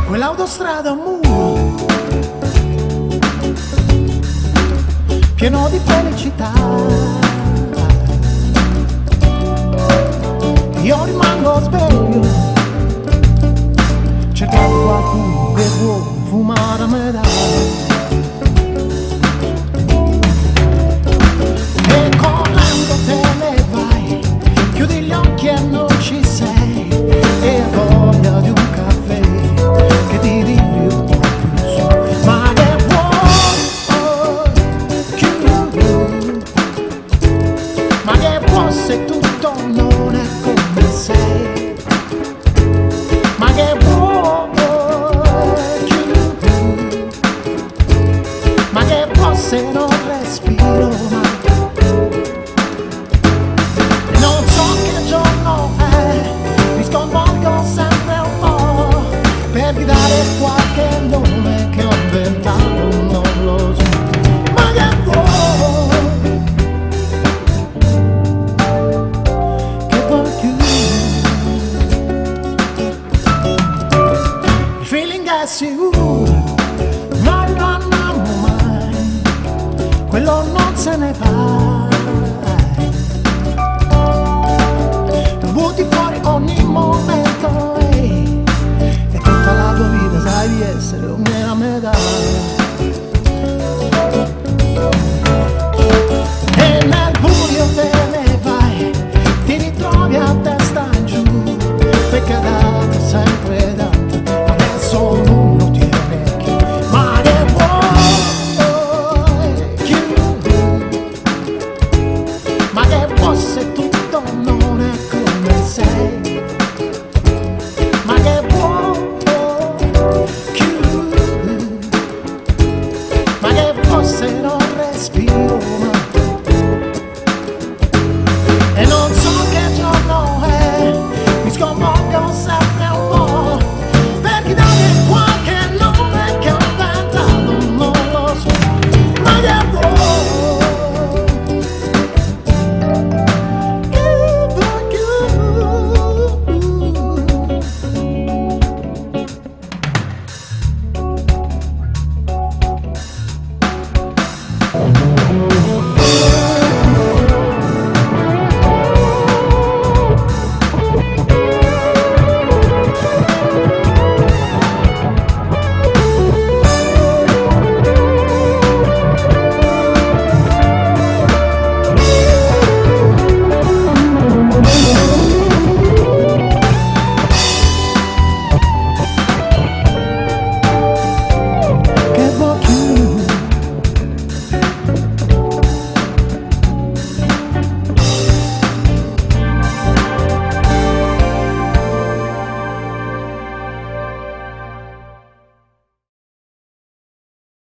Quell'autostrada un muro pieno di felicità, io rimango sveglio cercando qualcuno che vuole fumare a metà. E correndo te ne vai, chiudi gli occhi e non ci sei, e hai voglia di un caffè che ti digli un po' più su. Ma che vuoi, chiudi, ma che vuoi se tutto non è come sei? Ma che vuoi, chiudi, ma che vuoi se non respiro mai? Non so che giorno è, mi sconvolgo sempre un po' per gridare qualche nome che ho inventato, non lo so. Ma che vuoi chiudere? Il feeling è sicuro, no, no, no, mai, quello non se ne va.